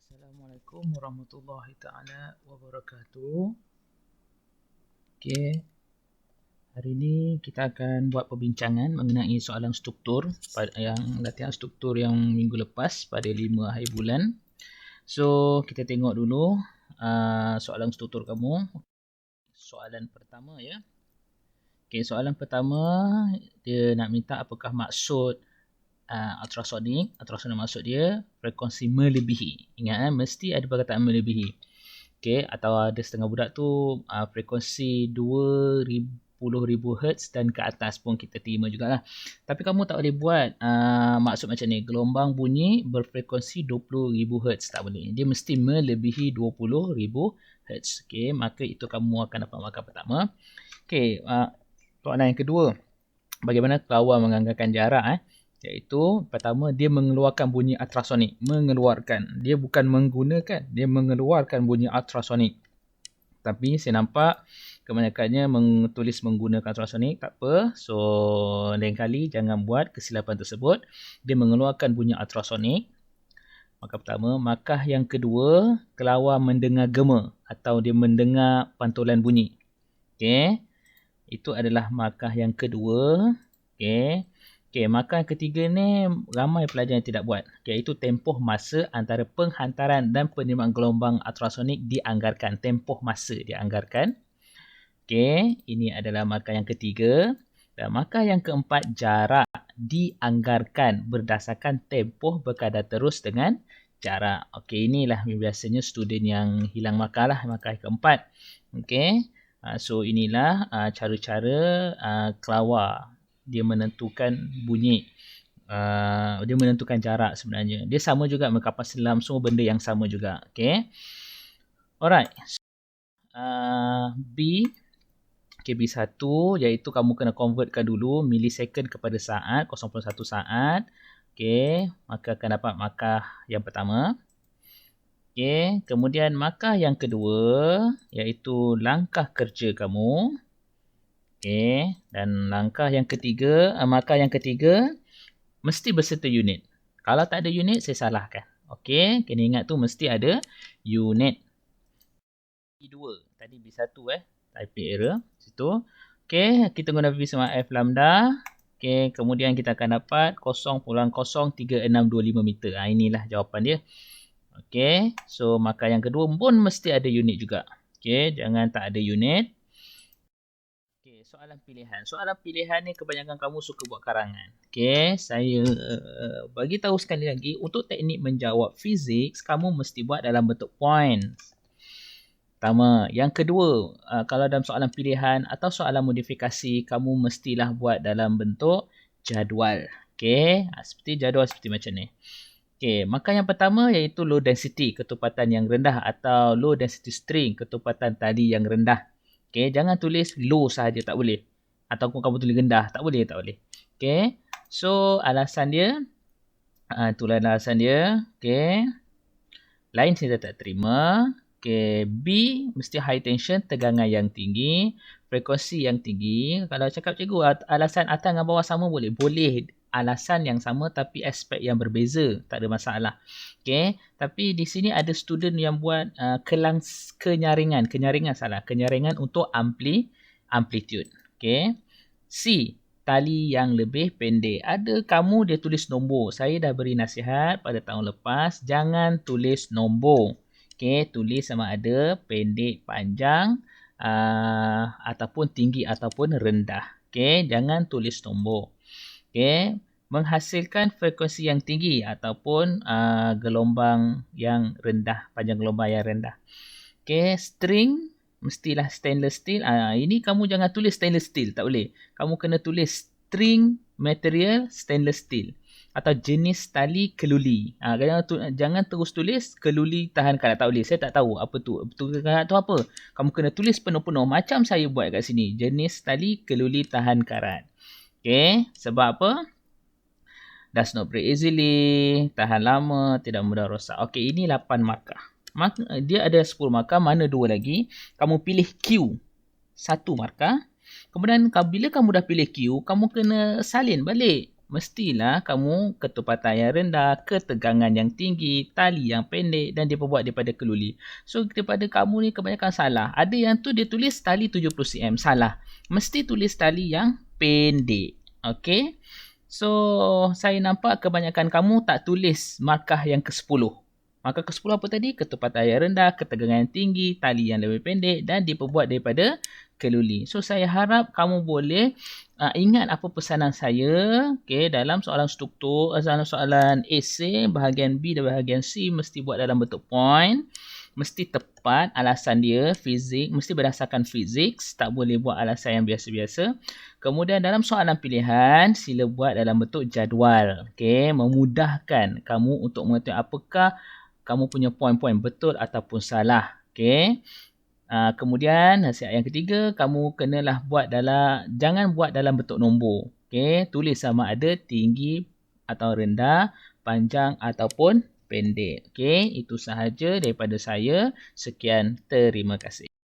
Assalamualaikum warahmatullahi taala wabarakatuh. Okey, hari ini kita akan buat perbincangan mengenai soalan struktur yang latihan struktur yang minggu lepas pada 5 hari bulan. So, kita tengok dulu soalan struktur kamu. Soalan pertama ya. Okey, soalan pertama dia nak minta apakah maksud ultrasonik. Ultrasonik maksud dia frekuensi melebihi. Ingat mesti ada perkataan melebihi. Okey, atau ada setengah budak tu frekuensi 20,000 Hz dan ke atas pun kita terima jugalah. Tapi kamu tak boleh buat maksud macam ni, gelombang bunyi berfrekuensi 20,000 Hz, tak boleh. Dia mesti melebihi 20,000 Hz. Okey, maka itu kamu akan dapat markah pertama. Okey, soalan yang kedua. Bagaimana kelawar menganggarkan jarak iaitu pertama dia mengeluarkan bunyi ultrasonik. Mengeluarkan, dia bukan menggunakan, dia mengeluarkan bunyi ultrasonik. Tapi saya nampak kebanyakannya tulis menggunakan ultrasonik, tak apa. So lain kali jangan buat kesilapan tersebut. Dia mengeluarkan bunyi ultrasonik. Markah pertama. Markah yang kedua, kelawar mendengar gema atau dia mendengar pantulan bunyi. Okey, itu adalah markah yang kedua. Okey. Okey, markah yang ketiga ni ramai pelajar yang tidak buat. Iaitu tempoh masa antara penghantaran dan penerimaan gelombang ultrasonik dianggarkan. Tempoh masa dianggarkan. Okey, ini adalah markah yang ketiga. Dan markah yang keempat, jarak dianggarkan berdasarkan tempoh berkadar terus dengan jarak. Okey, inilah biasanya student yang hilang markah lah, markah yang keempat. Okey. So inilah cara-cara kelawar dia menentukan bunyi, dia menentukan jarak sebenarnya. Dia sama juga dengan kapal selam, semua benda yang sama juga. Okay. Alright. B. Okay, B1 iaitu kamu kena convertkan dulu millisecond kepada saat, 0.1 saat. Okay, maka akan dapat markah yang pertama. Okay, kemudian markah yang kedua iaitu langkah kerja kamu. Okey, dan langkah yang ketiga, markah yang ketiga mesti berserta unit. Kalau tak ada unit, saya salahkan. Okey, kena ingat tu mesti ada unit. B2, tadi B1 typing error situ. Okey, kita guna V sama F lambda. Okey, kemudian kita akan dapat 0.03625 meter. Inilah jawapan dia. Okey, so markah yang kedua pun mesti ada unit juga. Okey, jangan tak ada unit. Soalan pilihan. Soalan pilihan ni kebanyakan kamu suka buat karangan. Okey, saya bagi tahu sekali lagi, untuk teknik menjawab fizik, kamu mesti buat dalam bentuk points. Pertama. Yang kedua, kalau dalam soalan pilihan atau soalan modifikasi, kamu mestilah buat dalam bentuk jadual. Okey, seperti jadual seperti macam ni. Okey, maka yang pertama iaitu low density, ketupatan yang rendah, atau low density string, ketupatan tali yang rendah. Okay, jangan tulis low sahaja, tak boleh. Ataupun kamu tulis rendah, tak boleh, tak boleh. Okay, so alasan dia, itulah alasan dia. Okay, lain saya tak terima. Okay, B mesti high tension, tegangan yang tinggi, frekuensi yang tinggi. Kalau cakap cikgu, alasan atas dengan bawah sama boleh? Boleh. Alasan yang sama tapi aspek yang berbeza, tak ada masalah. Okay, tapi di sini ada student yang buat kenyaringan untuk amplitude. Okay, C, tali yang lebih pendek. Ada kamu dia tulis nombor. Saya dah beri nasihat pada tahun lepas, jangan tulis nombor. Okay, tulis sama ada pendek, panjang, ataupun tinggi ataupun rendah. Okay, jangan tulis nombor. Okay, menghasilkan frekuensi yang tinggi ataupun gelombang yang rendah, panjang gelombang yang rendah. Okay, string mestilah stainless steel. Ini kamu jangan tulis stainless steel, tak boleh. Kamu kena tulis string material stainless steel atau jenis tali keluli. Jangan terus tulis keluli tahan karat, tak boleh. Saya tak tahu apa tu. Betul karat tu apa? Kamu kena tulis penuh-penuh macam saya buat kat sini. Jenis tali keluli tahan karat. Okay, sebab apa? Does not break easily, tahan lama, tidak mudah rosak. Okey, ini 8 markah. Dia ada 10 markah, mana 2 lagi. Kamu pilih Q, 1 markah. Kemudian bila kamu dah pilih Q, kamu kena salin balik mestilah kamu ketepatan yang rendah, ketegangan yang tinggi, tali yang pendek dan diperbuat daripada keluli. So daripada kamu ni kebanyakan salah. Ada yang tu dia tulis tali 70 cm, salah. Mesti tulis tali yang pendek. Okey. So saya nampak kebanyakan kamu tak tulis markah yang ke-10. Markah ke-10 apa tadi? Ketepatan yang rendah, ketegangan yang tinggi, tali yang lebih pendek dan diperbuat daripada keluli. So saya harap kamu boleh ingat apa pesanan saya, okay, dalam soalan struktur, dalam soalan esei bahagian B dan bahagian C mesti buat dalam bentuk point, mesti tepat alasan dia, fizik, mesti berdasarkan fizik, tak boleh buat alasan yang biasa-biasa. Kemudian dalam soalan pilihan, sila buat dalam bentuk jadual, okay, memudahkan kamu untuk mengetahui apakah kamu punya poin-poin betul ataupun salah, okay. Kemudian nasihat yang ketiga, kamu kenalah jangan buat dalam bentuk nombor. Okay? Tulis sama ada tinggi atau rendah, panjang ataupun pendek. Okay? Itu sahaja daripada saya. Sekian, terima kasih.